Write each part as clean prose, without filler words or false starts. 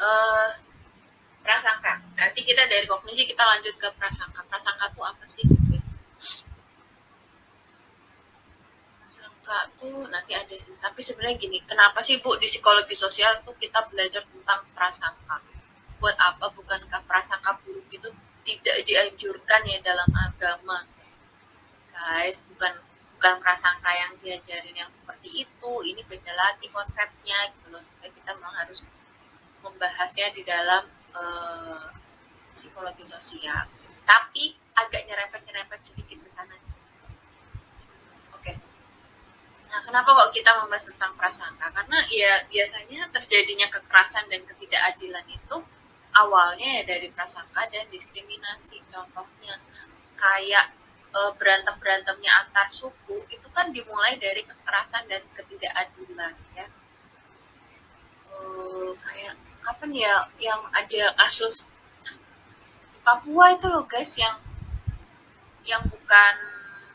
uh, prasangka. Nanti kita dari kognisi kita lanjut ke prasangka. Prasangka itu apa sih gitu ya? Prasangka tuh nanti ada sih. Tapi sebenarnya gini, kenapa sih Bu di psikologi sosial tuh kita belajar tentang prasangka? Buat apa? Bukankah prasangka buruk itu tidak dianjurkan ya dalam agama? Guys, bukan prasangka yang diajarin yang seperti itu. Ini beda lagi konsepnya gitu loh. Sehingga kita memang harus membahasnya di dalam psikologi sosial. Tapi agak nyerempet sedikit ke sana. Oke. Nah, kenapa kok kita membahas tentang prasangka? Karena ya biasanya terjadinya kekerasan dan ketidakadilan itu awalnya ya dari prasangka dan diskriminasi. Contohnya kayak berantem-berantemnya antar suku itu kan dimulai dari kekerasan dan ketidakadilan ya. Kayak kapan ya yang ada kasus di Papua itu loh guys, yang bukan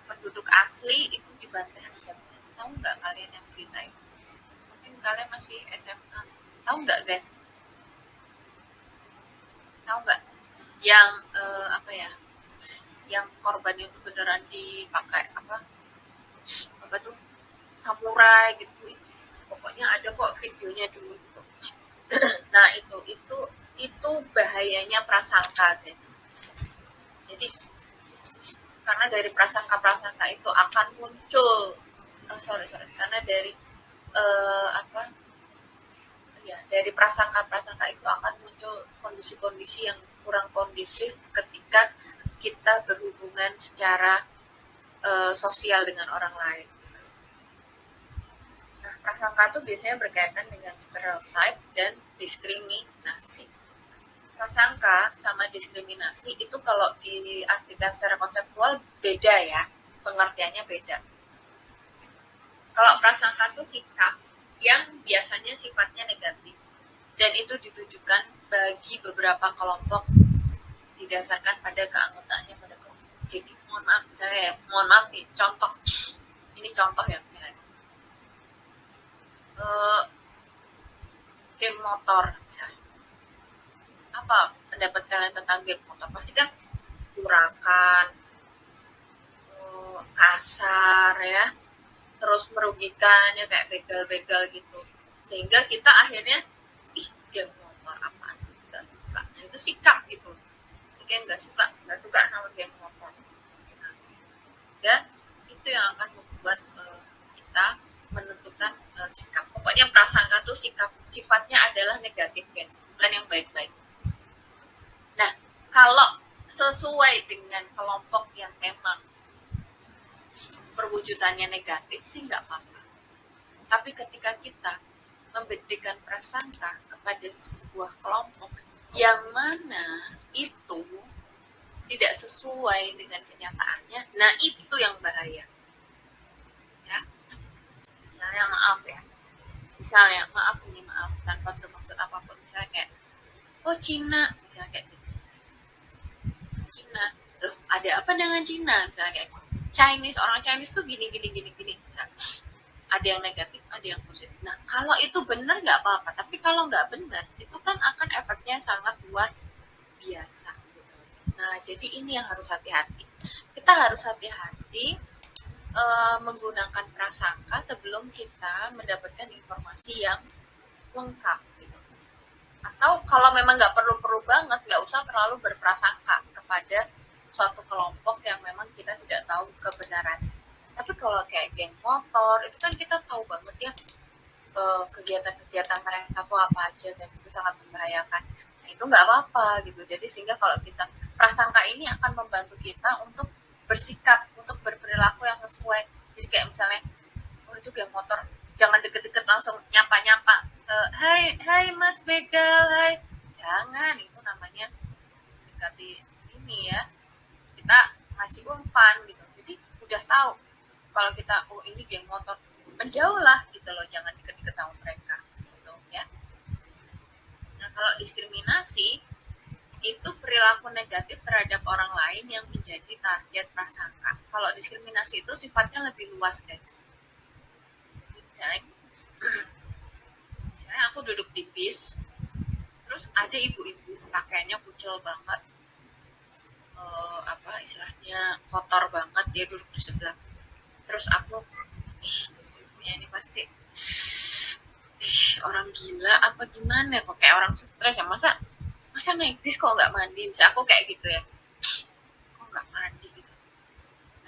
penduduk asli itu dibantai habis-habisan. Tahu nggak kalian yang berita itu? Mungkin kalian masih SMA. Tahu nggak guys? Tahu nggak? Yang apa ya? Yang korban itu beneran dipakai apa tuh samurai gitu. Pokoknya ada kok videonya dulu gitu. Nah itu bahayanya prasangka guys. Jadi karena dari prasangka itu akan muncul karena dari dari prasangka itu akan muncul kondisi-kondisi yang kurang kondusif ketika kita berhubungan secara sosial dengan orang lain. Nah, prasangka itu biasanya berkaitan dengan stereotip dan diskriminasi. Prasangka sama diskriminasi itu kalau diartikan secara konseptual beda ya, pengertiannya beda. Kalau prasangka itu sikap yang biasanya sifatnya negatif dan itu ditujukan bagi beberapa kelompok didasarkan pada keanggotaannya pada kelompok. Jadi mohon maaf nih, ini contoh ya, geng motor misalnya. Apa pendapat kalian tentang geng motor? Pasti kan urakan, kasar ya, terus merugikan ya, kayak begal-begal gitu, sehingga kita akhirnya geng motor apaan, nggak suka. Nah itu sikap gitu, kayak nggak suka sama geng motor. Nah, ya itu yang akan membuat kita menentukan sikap. Pokoknya prasangka tuh sifatnya adalah negatif guys, bukan yang baik-baik. Nah, kalau sesuai dengan kelompok yang emang perwujudannya negatif sih nggak apa-apa. Tapi ketika kita memberikan prasangka kepada sebuah kelompok yang mana itu tidak sesuai dengan kenyataannya, nah itu yang bahaya. Ya, misalnya maaf tanpa bermaksud apapun, misalnya kayak Cina, misalnya kayak gitu. Cina, loh ada apa dengan Cina, misalnya kayak Chinese, orang Chinese tuh gini misalnya. Ada yang negatif, ada yang positif. Nah kalau itu benar nggak apa-apa, tapi kalau nggak benar itu kan akan efeknya sangat luar biasa gitu. Nah jadi ini yang harus hati-hati, kita harus hati-hati menggunakan prasangka sebelum kita mendapatkan informasi yang lengkap gitu. Atau kalau memang nggak perlu banget, nggak usah terlalu berprasangka kepada suatu kelompok yang memang kita tidak tahu kebenarannya. Tapi kalau kayak geng motor itu kan kita tahu banget ya kegiatan-kegiatan mereka tuh apa aja dan itu sangat membahayakan. Nah itu nggak apa-apa gitu. Jadi sehingga kalau kita prasangka ini akan membantu kita untuk bersikap, untuk berperilaku yang sesuai. Jadi kayak misalnya, itu geng motor, jangan deket-deket langsung nyapa-nyapa. Hai Mas Begal, hai. Jangan, itu namanya dekati ini ya. Kita ngasih umpan gitu. Jadi udah tahu kalau kita ini geng motor, menjauhlah gitu loh, jangan deket-deket sama mereka gitu ya. Nah kalau diskriminasi itu perilaku negatif terhadap orang lain yang menjadi target prasangka. Kalau diskriminasi itu sifatnya lebih luas guys. Misalnya aku duduk di bis, terus ada ibu-ibu pakaiannya kucel banget, apa istilahnya kotor banget, dia duduk di sebelah. Terus aku, ibunya ini pasti orang gila apa gimana, kok kayak orang stres ya, masa naik bis kok nggak mandi, bisa aku kayak gitu ya, kok nggak mandi gitu.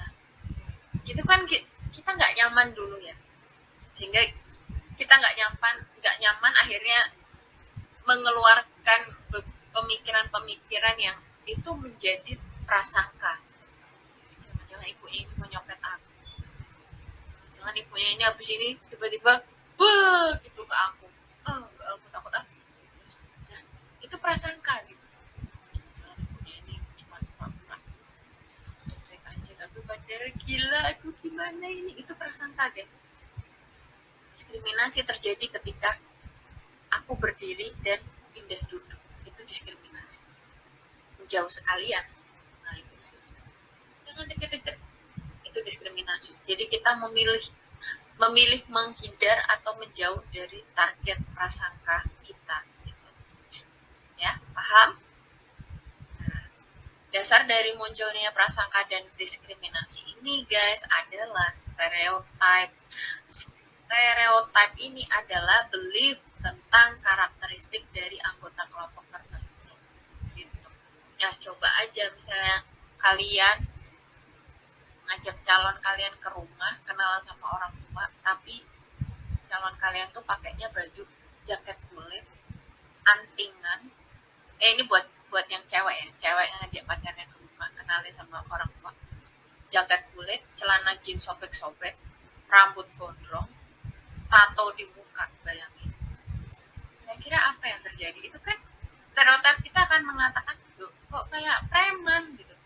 Nah itu kan kita nggak nyaman dulu ya, sehingga kita nggak nyaman akhirnya mengeluarkan pemikiran-pemikiran yang itu menjadi prasangka. Jangan ibunya ini mau nyopet aku, jangan ibunya ini habis ini tiba-tiba wah gitu ke aku, enggak, aku takut ah. Nah itu prasangka gitu. Jangan ibunya ini cuma pura-pura baik aja tapi padahal gila, aku gimana ini, itu prasangka guys. Diskriminasi terjadi ketika aku berdiri dan pindah duduk, itu diskriminasi. Menjauh sekalian, nah itu sih. Jangan deket-deket, itu diskriminasi. Jadi kita memilih menghindar atau menjauh dari target prasangka kita gitu. Ya, paham? Nah, dasar dari munculnya prasangka dan diskriminasi ini guys adalah stereotip. Stereotip ini adalah belief tentang karakteristik dari anggota kelompok tertentu gitu. Ya coba aja misalnya kalian ngajak calon kalian ke rumah kenalan sama orang tua, tapi calon kalian tuh pakainya baju jaket kulit, antingan. Ini buat yang cewek ya, cewek yang ngajak pacarnya ke rumah kenalin sama orang tua, jaket kulit, celana jeans sobek-sobek, rambut gondrong, tato di muka, bayangin. Saya kira apa yang terjadi itu kan stereotip kita akan mengatakan, loh kok kayak preman gitu.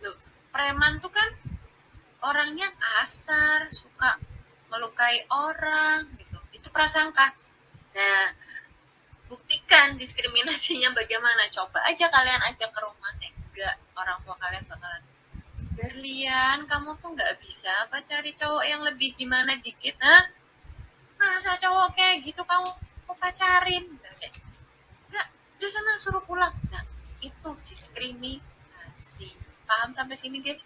Loh, preman tuh kan orangnya kasar, suka melukai orang gitu. Itu prasangka. Nah, buktikan diskriminasinya bagaimana. Coba aja kalian ajak ke rumah, enggak, orang tua kalian bakalan, Berlian, kamu tuh nggak bisa apa cari cowok yang lebih gimana dikit, nah? Masa cowok kayak gitu kamu pacarin? Misalnya, enggak, udah sana suruh pulang. Nah, itu diskriminasi. Paham sampai sini guys?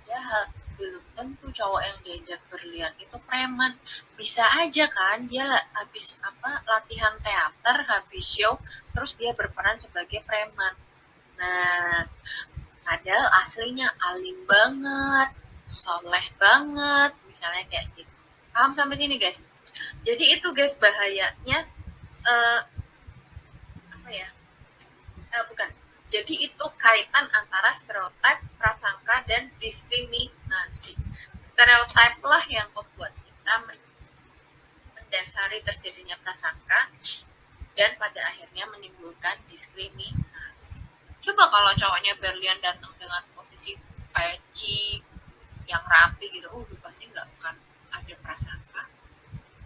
Padahal belum tentu cowok yang diajak berlian itu preman. Bisa aja kan dia habis latihan teater, habis show, terus dia berperan sebagai preman. Nah, padahal aslinya alim banget, soleh banget, misalnya kayak gitu. Paham sampai sini guys? Jadi itu guys bahayanya bukan. Jadi itu kaitan antara stereotip, prasangka, dan diskriminasi. Stereotip lah yang membuat kita mendasari terjadinya prasangka dan pada akhirnya menimbulkan diskriminasi. Coba kalau cowoknya berlian datang dengan posisi peci yang rapi gitu, pasti nggak akan ada prasangka.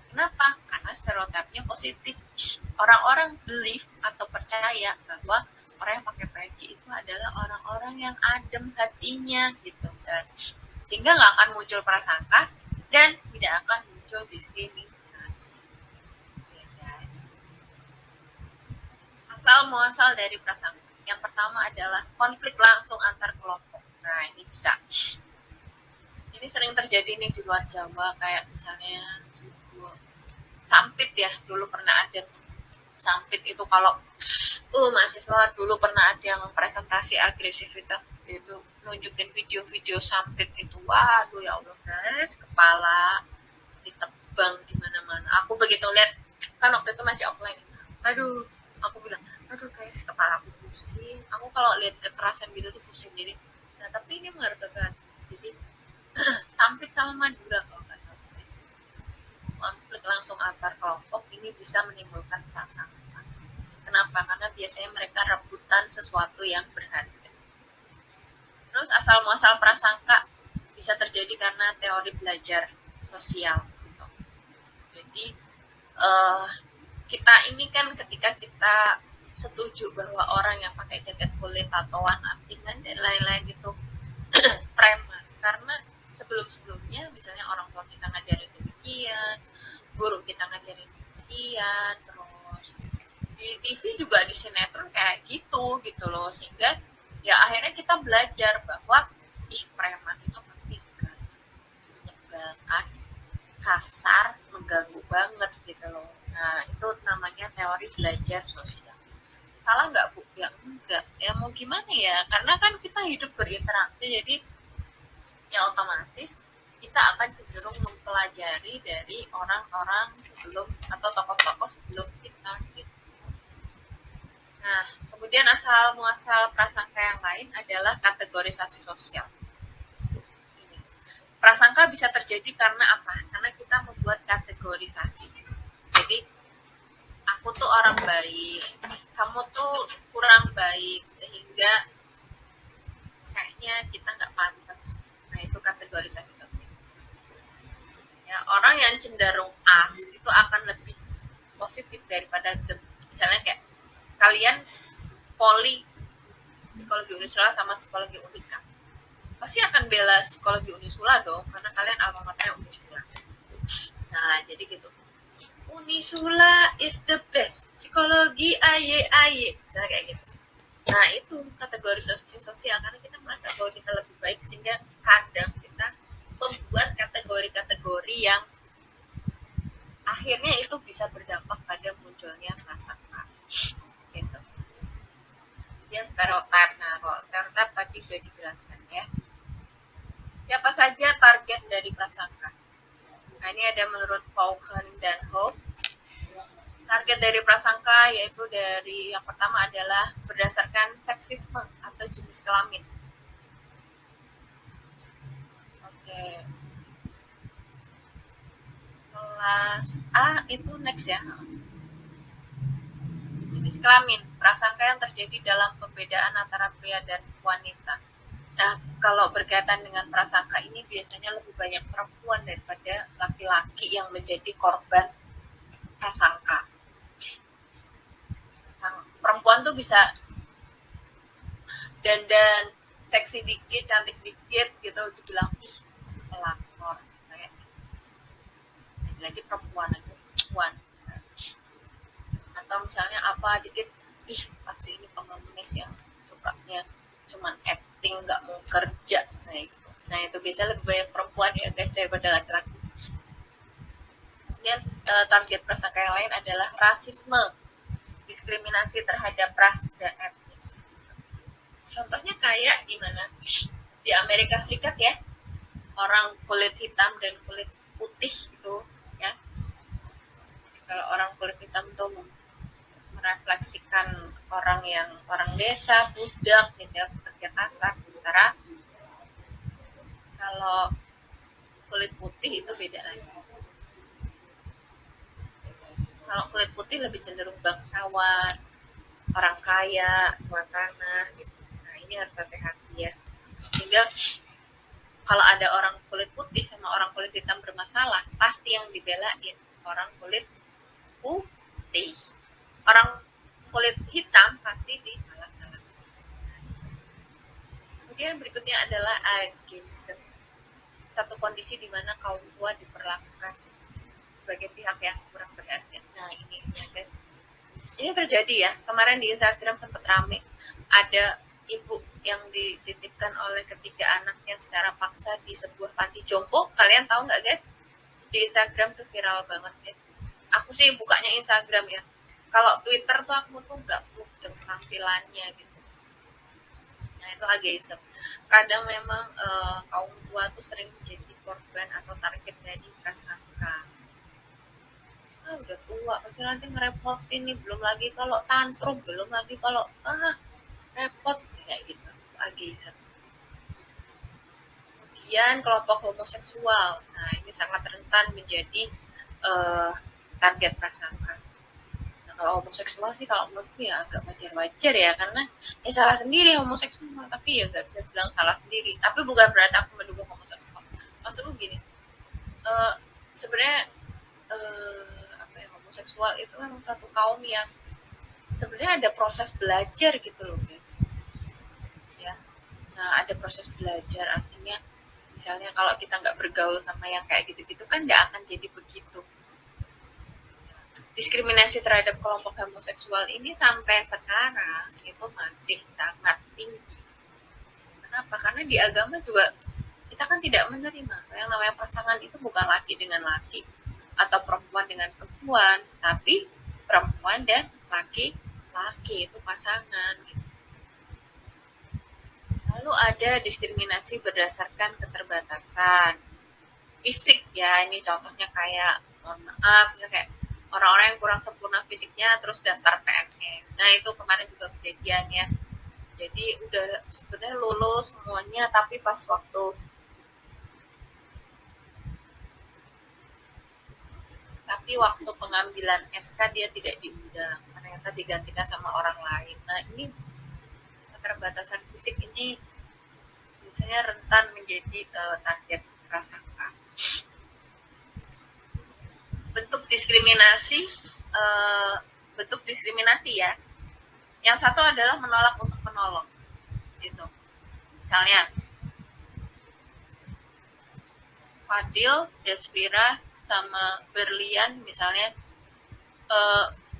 Kenapa? Karena stereotipnya positif. Orang-orang believe atau percaya bahwa orang yang pakai peci itu adalah orang-orang yang adem hatinya gitu misalnya. Sehingga nggak akan muncul prasangka dan tidak akan muncul diskriminasi. Ya, guys. Asal muasal dari prasangka. Yang pertama adalah konflik langsung antar kelompok. Nah ini bisa. Ini sering terjadi nih di luar Jawa, kayak misalnya Sampit ya, dulu pernah ada Sampit itu kalau mahasiswa dulu pernah ada yang presentasi agresivitas itu, nunjukin video-video Sampit itu, waduh ya Allah guys, kepala ditebang di mana-mana. Aku begitu lihat, kan waktu itu masih offline, aduh, aku bilang, aduh guys, kepala aku pusing. Aku kalau lihat kekerasan gitu tuh pusing. Jadi, nah tapi ini harus ada, jadi Sampit sama Madura kalau nggak salah. Konflik langsung antar kelompok ini bisa menimbulkan prasangka. Kenapa? Karena biasanya mereka rebutan sesuatu yang berharga. Terus asal muasal prasangka bisa terjadi karena teori belajar sosial. Gitu. Jadi kita ini kan ketika kita setuju bahwa orang yang pakai jaket kulit, tatoan, antingan dan lain-lain itu preman, karena sebelum-sebelumnya misalnya orang tua kita ngajarin demikian, guru kita ngajarin demikian, terus di TV juga di sinetron kayak gitu loh, sehingga ya akhirnya kita belajar bahwa preman itu pasti menyebalkan, kasar, mengganggu banget gitu loh. Nah itu namanya teori belajar sosial. Salah nggak Bu? Ya enggak, ya mau gimana ya, karena kan kita hidup berinteraksi, jadi ya otomatis kita akan cenderung mempelajari dari orang-orang sebelum atau tokoh-tokoh sebelum kita gitu. Nah, kemudian asal muasal prasangka yang lain adalah kategorisasi sosial. Prasangka bisa terjadi karena apa? Karena kita membuat kategorisasi. Jadi, aku tuh orang baik, kamu tuh kurang baik, sehingga kayaknya kita nggak pantas. Nah, itu kategorisasi sosial. Ya, orang yang cenderung as itu akan lebih positif daripada the. Misalnya kayak kalian volley psikologi Unisula sama psikologi Unika, pasti akan bela psikologi Unisula dong, karena kalian alma maternya Unisula. Nah, jadi gitu. Unisula is the best. Psikologi AY, misalnya kayak gitu. Nah, itu kategori sosial, karena kita merasa bahwa kita lebih baik, sehingga kadang kita membuat kategori-kategori yang akhirnya itu bisa berdampak pada munculnya prasangka. Gitu. Kemudian stereotip. Nah, kalau stereotip tadi sudah dijelaskan ya. Siapa saja target dari prasangka? Nah, ini ada menurut Vaughan dan Hope. Target dari prasangka yaitu dari yang pertama adalah berdasarkan seksisme atau jenis kelamin. Oke. Kelas A itu next ya. Jenis kelamin, prasangka yang terjadi dalam pembedaan antara pria dan wanita. Nah, kalau berkaitan dengan prasangka ini biasanya lebih banyak perempuan daripada laki-laki yang menjadi korban prasangka. Perempuan tuh bisa dandan seksi dikit, cantik dikit gitu, dibilang ih pelakor kayak lagi perempuan. Atau misalnya apa dikit, ih pasti ini pengemis yang sukanya cuman acting, nggak mau kerja. Nah itu biasanya lebih banyak perempuan ya guys daripada laki-laki. Kemudian target prasangka yang lain adalah rasisme, diskriminasi terhadap ras dan etnis. Contohnya kayak gimana? Di Amerika Serikat ya, orang kulit hitam dan kulit putih itu ya. Kalau orang kulit hitam tuh merefleksikan orang desa, budak, gitu ya, pekerja kasar. Sementara kalau kulit putih itu beda lagi. Kalau kulit putih lebih cenderung bangsawan, orang kaya, tuan tanah gitu. Nah ini harus hati-hati ya. Sehingga kalau ada orang kulit putih sama orang kulit hitam bermasalah, pasti yang dibelain orang kulit putih. Orang kulit hitam pasti disalah-salah. Kemudian berikutnya adalah ageism. Satu kondisi di mana kaum tua diperlakukan sebagai pihak yang kurang berharga. Nah ini ya guys. Ini terjadi ya. Kemarin di Instagram sempat rame. Ada ibu yang dititipkan oleh ketiga anaknya secara paksa di sebuah panti jompo. Kalian tahu nggak guys? Di Instagram tuh viral banget guys. Aku sih bukanya Instagram ya. Kalau Twitter tuh aku tuh nggak mudeng tampilannya gitu. Nah itu ageism. Kadang memang kaum tua tuh sering menjadi korban atau target dari prasangka. Udah tua pasti nanti ngerepotin nih, belum lagi kalau tantrum, belum lagi kalau repot kayak gitu. Ageism. Kemudian kelompok homoseksual. Nah ini sangat rentan menjadi target prasangka. Kalau homoseksual sih kalau menurutku ya agak wajar-wajar ya, karena ya salah sendiri homoseksual, tapi ya gak bisa bilang salah sendiri. Tapi bukan berarti aku mendukung homoseksual. Maksudku gini, sebenarnya homoseksual itu memang satu kaum yang sebenarnya ada proses belajar gitu loh guys. Ya, nah ada proses belajar, artinya misalnya kalau kita nggak bergaul sama yang kayak gitu-gitu kan nggak akan jadi begitu. diskriminasi terhadap kelompok homoseksual ini sampai sekarang itu masih sangat tinggi. Kenapa? Karena di agama juga kita kan tidak menerima yang namanya pasangan itu bukan laki dengan laki atau perempuan dengan perempuan, tapi perempuan dan laki-laki itu pasangan. Lalu ada diskriminasi berdasarkan keterbatasan fisik ya, ini contohnya kayak mohon maaf misalnya kayak orang-orang yang kurang sempurna fisiknya terus daftar PNS. Nah itu kemarin juga kejadian ya, jadi udah sebenarnya lulus semuanya tapi pas waktu pengambilan SK dia tidak diundang, ternyata digantikan sama orang lain. Nah ini keterbatasan fisik ini biasanya rentan menjadi target prasangka. Bentuk diskriminasi bentuk diskriminasi ya. Yang satu adalah menolak untuk menolong, gitu. Misalnya Fadil, Desvira, sama Berlian misalnya,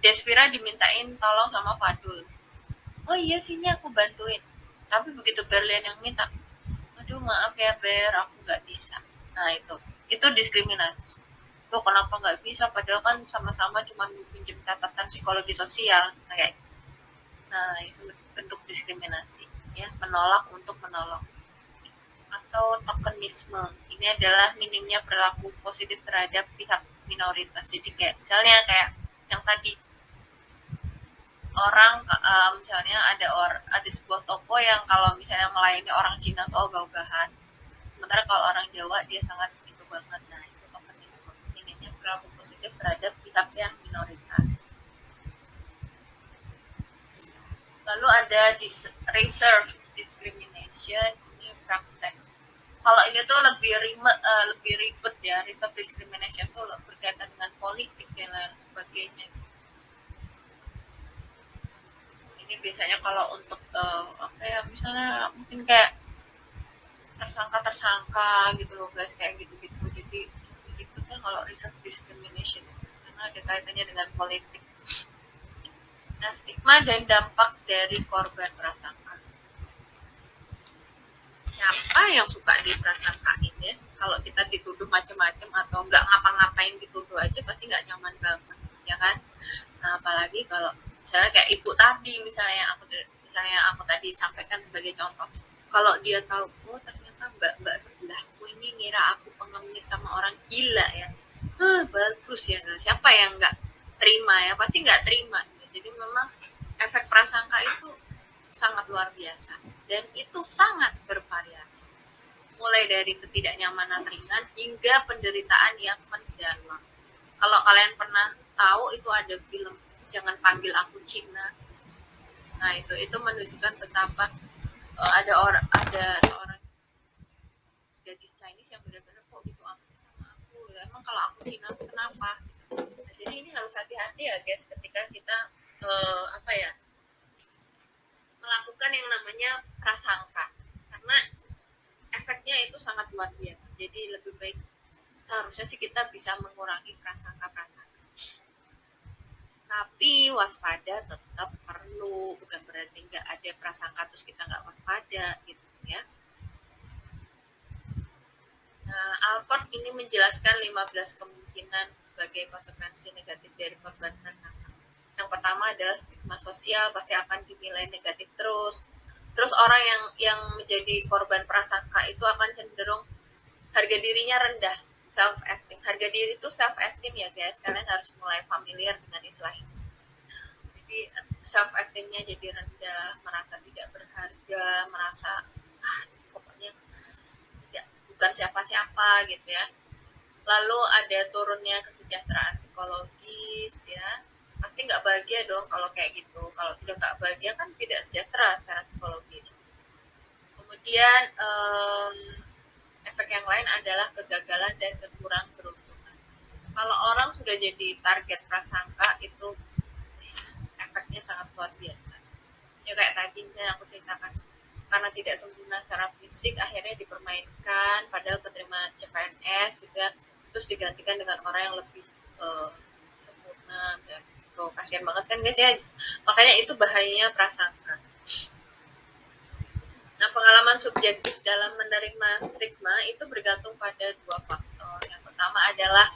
Desvira dimintain tolong sama Fadul. Oh iya sini aku bantuin. Tapi begitu Berlian yang minta, aduh maaf ya Ber, aku nggak bisa. Nah itu diskriminasi. Loh kenapa nggak bisa? Padahal kan sama-sama cuma pinjam catatan psikologi sosial. Nah itu bentuk diskriminasi, ya menolak untuk menolong. Atau tokenisme, ini adalah minimnya perilaku positif terhadap pihak minoritas. Jadi kayak misalnya kayak yang tadi orang misalnya ada sebuah toko yang kalau misalnya melayani orang Cina tuh ogah-ogahan, sementara kalau orang Jawa dia sangat itu banget. Nah itu tokenisme, minimnya perilaku positif terhadap pihak yang minoritas. Lalu ada reserve discrimination, ini praktek. Kalau ini tuh lebih ribet ya, reserve discrimination tuh berkaitan dengan politik dan lain sebagainya. Ini biasanya kalau untuk apa ya, misalnya mungkin kayak tersangka gitu loh guys, kayak gitu-gitu. Jadi ribetnya kalau reserve discrimination karena ada kaitannya dengan politik. Nah, stigma dan dampak dari korban prasangka. Siapa yang suka diprasangkain ya? Kalau kita dituduh macam-macam atau nggak ngapa-ngapain dituduh aja pasti nggak nyaman banget, ya kan? Nah, apalagi kalau misalnya kayak ibu tadi, misalnya aku tadi sampaikan sebagai contoh. Kalau dia tahu, oh ternyata mbak sebelahku ini ngira aku pengemis sama orang gila ya. Bagus ya. Siapa yang nggak terima ya? Pasti nggak terima. Jadi memang efek prasangka itu sangat luar biasa dan itu sangat bervariasi, mulai dari ketidaknyamanan ringan hingga penderitaan yang mendalam. Kalau kalian pernah tahu itu ada film Jangan Panggil Aku Cina. Nah itu menunjukkan betapa ada seorang gadis Chinese yang benar-benar kok gitu sama aku. Emang kalau aku Cina kenapa? Nah, jadi ini harus hati-hati ya guys ketika kita apa ya, melakukan yang namanya prasangka, karena efeknya itu sangat luar biasa. Jadi lebih baik seharusnya sih kita bisa mengurangi prasangka-prasangka. Tapi waspada tetap perlu, bukan berarti nggak ada prasangka terus kita nggak waspada gitu ya. Nah, Alford ini menjelaskan 15 kemungkinan sebagai konsekuensi negatif dari korban prasangka. Yang pertama adalah stigma sosial, pasti akan dinilai negatif terus. Terus orang yang menjadi korban prasangka itu akan cenderung harga dirinya rendah, self esteem. Harga diri itu self esteem ya guys, kalian harus mulai familiar dengan istilah ini. Jadi self esteemnya jadi rendah, merasa tidak berharga, merasa pokoknya bukan siapa-siapa gitu ya. Lalu ada turunnya kesejahteraan psikologis ya, pasti nggak bahagia dong kalau kayak gitu. Kalau udah nggak bahagia kan tidak sejahtera secara psikologis. Kemudian efek yang lain adalah kegagalan dan kekurang beruntungan. Kalau orang sudah jadi target prasangka itu efeknya sangat luar biasa. Ya kayak tadi misalnya aku ceritakan, karena tidak sempurna secara fisik akhirnya dipermainkan padahal keterima CPNS juga, terus digantikan dengan orang yang lebih sempurna Nah, tuh kasihan banget kan guys ya. Makanya itu bahayanya prasangka. Nah, pengalaman subjektif dalam menerima stigma itu bergantung pada dua faktor. Yang pertama adalah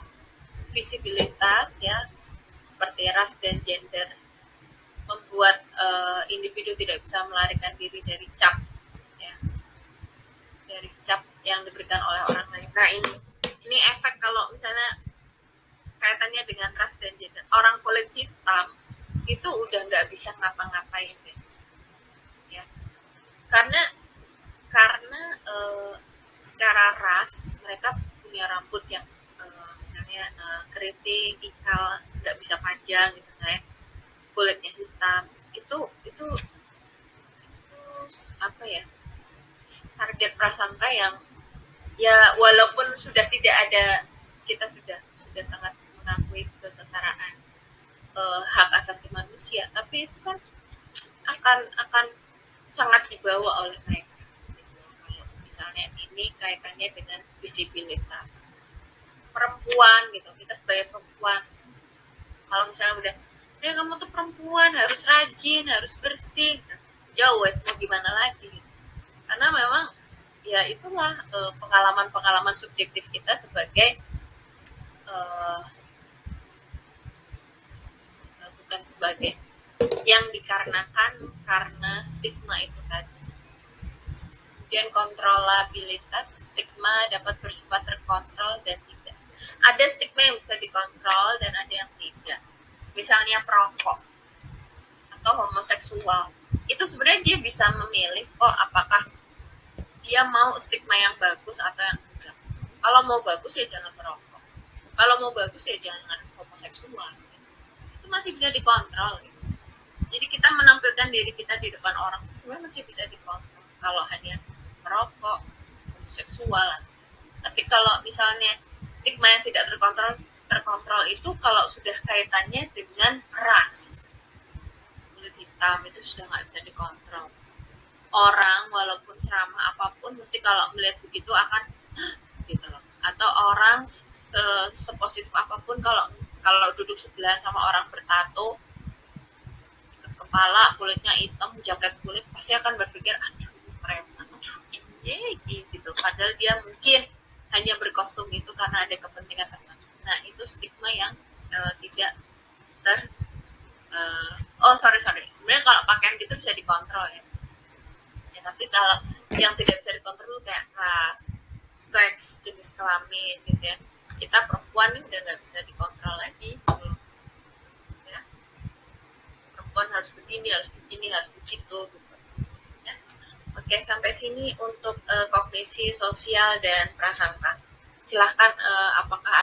visibilitas ya, seperti ras dan gender, membuat individu tidak bisa melarikan diri dari cap, ya, dari cap yang diberikan oleh orang lain. Nah, ini efek kalau misalnya kaitannya dengan ras dan gender. Orang kulit hitam itu udah nggak bisa ngapa-ngapain guys, ya, karena secara ras mereka punya rambut yang misalnya keriting, ikal, nggak bisa panjang gitu kan, kulitnya hitam, itu apa ya, target prasangka yang ya walaupun sudah tidak ada, kita sudah sangat mengakui kesetaraan hak asasi manusia, tapi itu kan akan sangat dibawa oleh mereka. Kalau misalnya ini kaitannya dengan visibilitas perempuan gitu, kita sebagai perempuan, kalau misalnya udah ya kamu tuh perempuan harus rajin, harus bersih, jauh wes mau gimana lagi, karena memang ya itulah pengalaman-pengalaman subjektif kita sebagai bukan sebagai yang dikarenakan karena stigma itu tadi. Kemudian kontrolabilitas, stigma dapat bersifat terkontrol dan tidak. Ada stigma yang bisa dikontrol dan ada yang tidak. Misalnya perokok atau homoseksual, itu sebenarnya dia bisa memilih apakah dia mau stigma yang bagus atau yang enggak. Kalau mau bagus ya jangan merokok, kalau mau bagus ya jangan homoseksual. Itu masih bisa dikontrol gitu. Jadi kita menampilkan diri kita di depan orang sebenarnya masih bisa dikontrol kalau hanya merokok, seksual. Tapi kalau misalnya stigma yang tidak terkontrol itu kalau sudah kaitannya dengan ras, kulit hitam, itu sudah nggak bisa dikontrol. Orang walaupun seramah apapun mesti kalau melihat begitu akan gitu loh. Atau orang sepositif apapun kalau duduk sebelah sama orang bertato, kepala kulitnya hitam, jaket kulit, pasti akan berpikir aduh preman, aduh ini gitu. Padahal dia mungkin hanya berkostum itu karena ada kepentingan tertentu. Nah, itu stigma yang tidak ter sorry sebenarnya kalau pakaian gitu bisa dikontrol ya, tapi kalau yang tidak bisa dikontrol kayak ras, seks, jenis kelamin gitu ya, kita perempuan ini udah nggak bisa dikontrol lagi gitu. Ya, perempuan harus begini, harus begitu gitu ya. Oke, sampai sini untuk kognisi sosial dan prasangka. Silahkan apakah